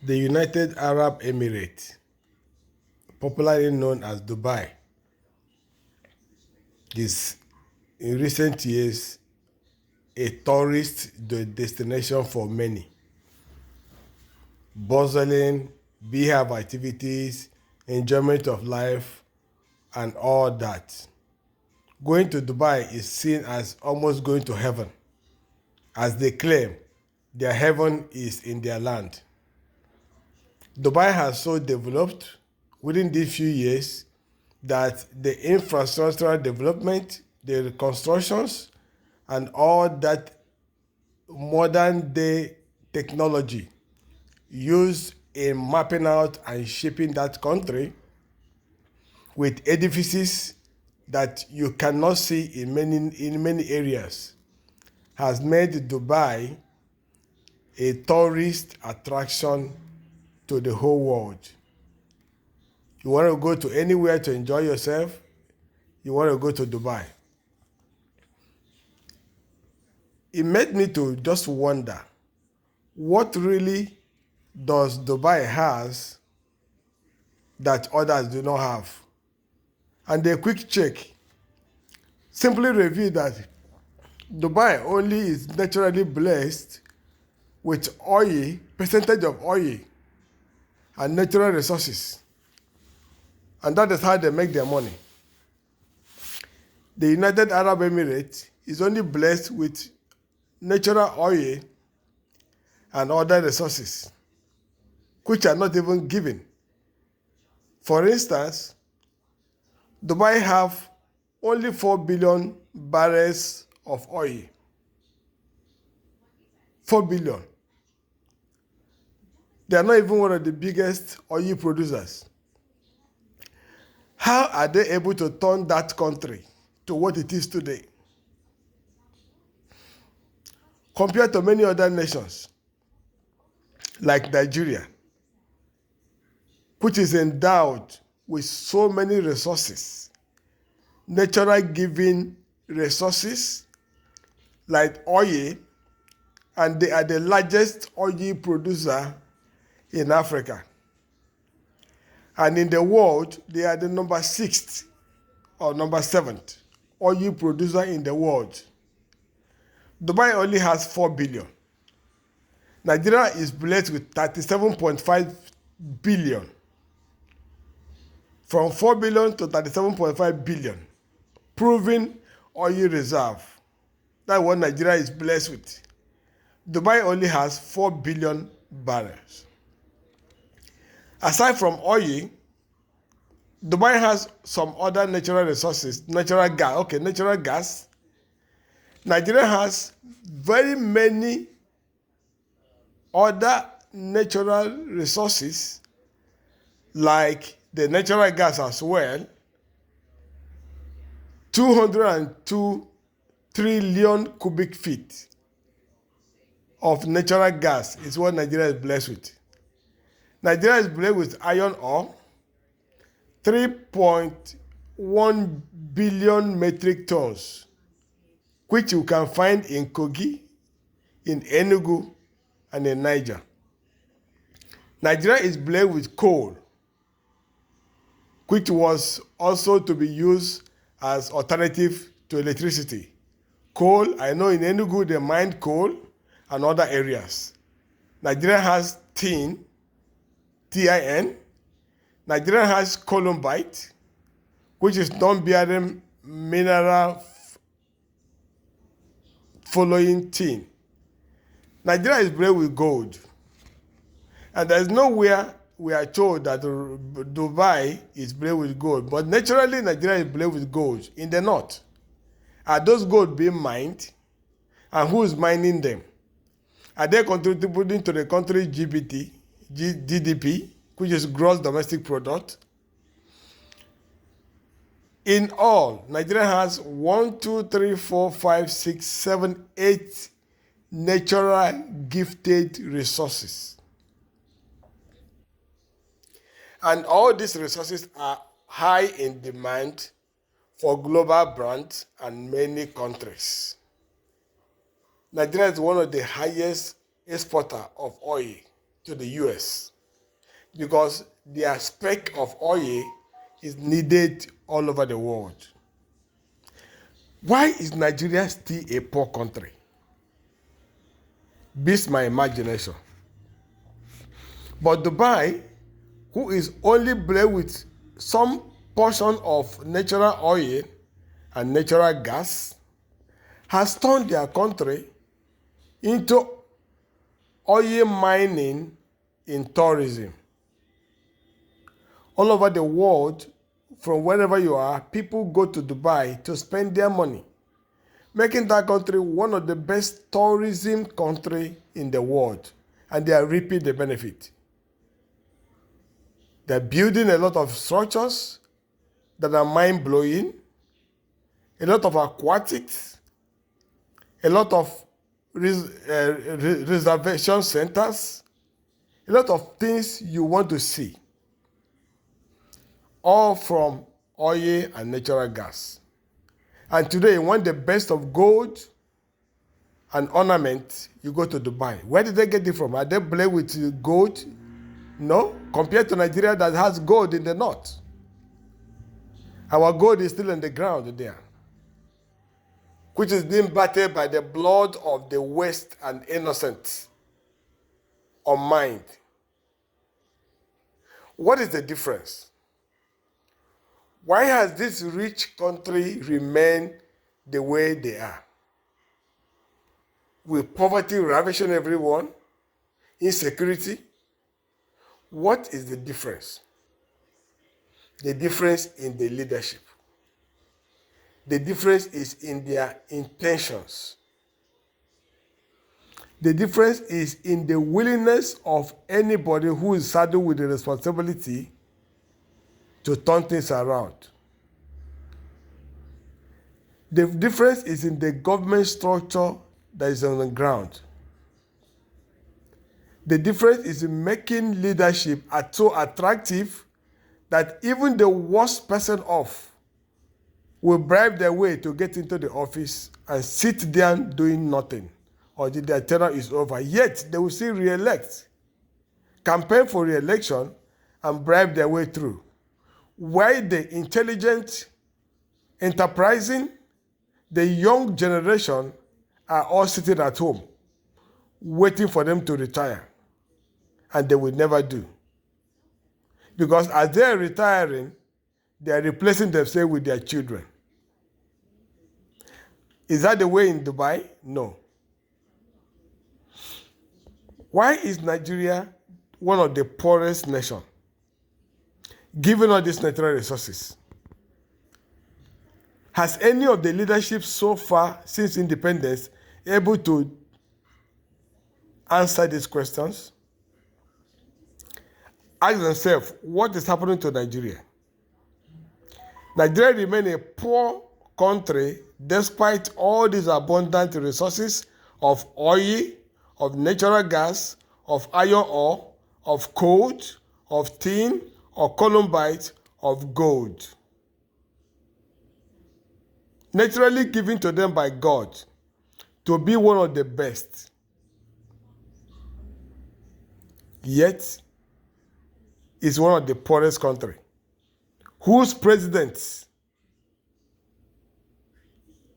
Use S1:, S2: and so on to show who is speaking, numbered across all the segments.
S1: The United Arab Emirates, popularly known as Dubai, is in recent years a tourist destination for many. Bustling, beehive activities, enjoyment of life, and all that. Going to Dubai is seen as almost going to heaven, as they claim their heaven is in their land. Dubai has so developed within these few years that the infrastructural development, the reconstructions, and all that modern day technology used in mapping out and shaping that country with edifices that you cannot see in many areas has made Dubai a tourist attraction to the whole world. You want to go to anywhere to enjoy yourself, you want to go to Dubai. It made me to just wonder, what really does Dubai has that others do not have? And a quick check simply revealed that Dubai only is naturally blessed with oil, percentage of oil and natural resources. And that is how they make their money. The United Arab Emirates is only blessed with natural oil and other resources, which are not even given. For instance, Dubai have only 4 billion barrels of oil. 4 billion. They are not even one of the biggest oil producers. How are they able to turn that country to what it is today? Compared to many other nations, like Nigeria, which is endowed with so many resources, natural given resources like oil, and they are the largest oil producer in Africa. And in the world, they are the number 6th or number 7th oil producer in the world. Dubai only has 4 billion. Nigeria is blessed with 37.5 billion. From 4 billion to 37.5 billion, proven oil reserve. That's what Nigeria is blessed with. Dubai only has 4 billion barrels. Aside from oil, Dubai has some other natural resources, natural gas. Nigeria has very many other natural resources like the natural gas as well. 202 trillion cubic feet of natural gas is what Nigeria is blessed with. Nigeria is blessed with iron ore, 3.1 billion metric tons, which you can find in Kogi, in Enugu, and in Niger. Nigeria is blessed with coal, which was also to be used as alternative to electricity. Coal, I know in Enugu they mine coal and other areas. Nigeria has tin, TIN. Nigeria has columbite, which is non-bearing mineral following tin. Nigeria is blessed with gold. And there is nowhere we are told that Dubai is blessed with gold. But naturally, Nigeria is blessed with gold in the north. Are those gold being mined? And who is mining them? Are they contributing to the country's GDP, which is gross domestic product? In all, Nigeria has 1, 2, 3, 4, 5, 6, 7, 8 natural gifted resources. And all these resources are high in demand for global brands and many countries. Nigeria is one of the highest exporter of oil to the US. because their speck of oil is needed all over the world. Why is Nigeria still a poor country? Beats my imagination. But Dubai, who is only blessed with some portion of natural oil and natural gas, has turned their country into oil mining in tourism. All over the world, from wherever you are, people go to Dubai to spend their money, making that country one of the best tourism countries in the world, and they are reaping the benefit. They're building a lot of structures that are mind-blowing, a lot of aquatics, a lot of reservation centers, a lot of things you want to see, all from oil and natural gas. And today, you want the best of gold and ornament, you go to Dubai. Where did they get it from? Are they blessed with gold? No, compared to Nigeria that has gold in the north. Our gold is still in the ground there, which is being battered by the blood of the West and innocent unmined. What is the difference? Why has this rich country remained the way they are? With poverty ravishing everyone, insecurity. What is the difference? The difference in the leadership. The difference is in their intentions. The difference is in the willingness of anybody who is saddled with the responsibility to turn things around. The difference is in the government structure that is on the ground. The difference is in making leadership so attractive that even the worst person off will bribe their way to get into the office and sit there doing nothing, or their tenure is over. Yet they will still re-elect, campaign for re-election, and bribe their way through. Why the intelligent, enterprising, the young generation are all sitting at home, waiting for them to retire, and they will never do. Because as they are retiring, they are replacing themselves with their children. Is that the way in Dubai? No. Why is Nigeria one of the poorest nations, given all these natural resources? Has any of the leadership so far since independence able to answer these questions? Ask themselves, what is happening to Nigeria? Nigeria remains a poor country despite all these abundant resources of oil, of natural gas, of iron ore, of coal, of tin, of columbite, of gold. Naturally given to them by God to be one of the best. Yet, it's one of the poorest countries, whose presidents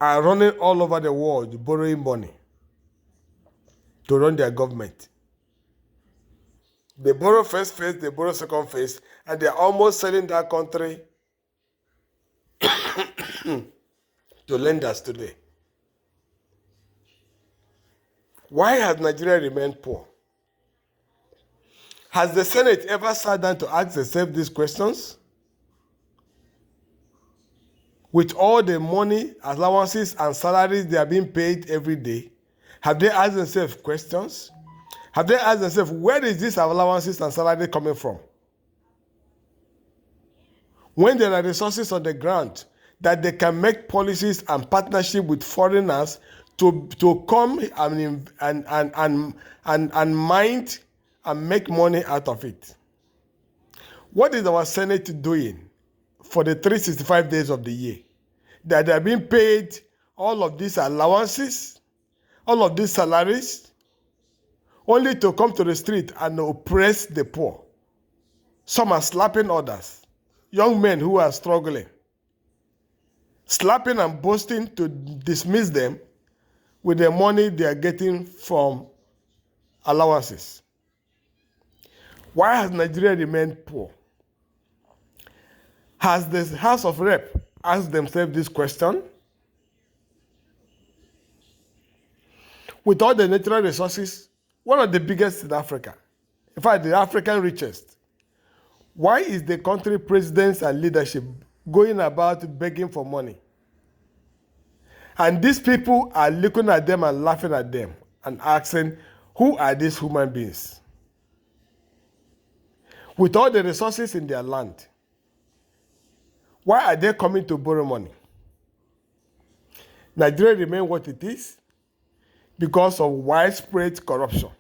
S1: are running all over the world borrowing money to run their government. They borrow first phase, they borrow second phase, and they're almost selling that country to lenders today. Why has Nigeria remained poor? Has the Senate ever sat down to ask themselves these questions? With all the money, allowances, and salaries they are being paid every day, have they asked themselves questions? Have they asked themselves, where is this allowances and salary coming from? When there are resources on the ground that they can make policies and partnership with foreigners to come and mind and make money out of it. What is our Senate doing for the 365 days of the year? That they are being paid all of these allowances, all of these salaries, only to come to the street and oppress the poor. Some are slapping others, young men who are struggling, slapping and boasting to dismiss them with the money they are getting from allowances. Why has Nigeria remained poor? Has the House of Rep asked themselves this question? With all the natural resources, one of the biggest in Africa, in fact, the African richest, why is the country presidents and leadership going about begging for money? And these people are looking at them and laughing at them and asking, who are these human beings? With all the resources in their land, why are they coming to borrow money? Nigeria remains what it is because of widespread corruption.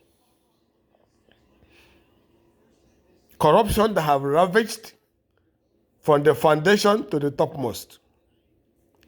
S1: Corruption that have ravaged from the foundation to the topmost.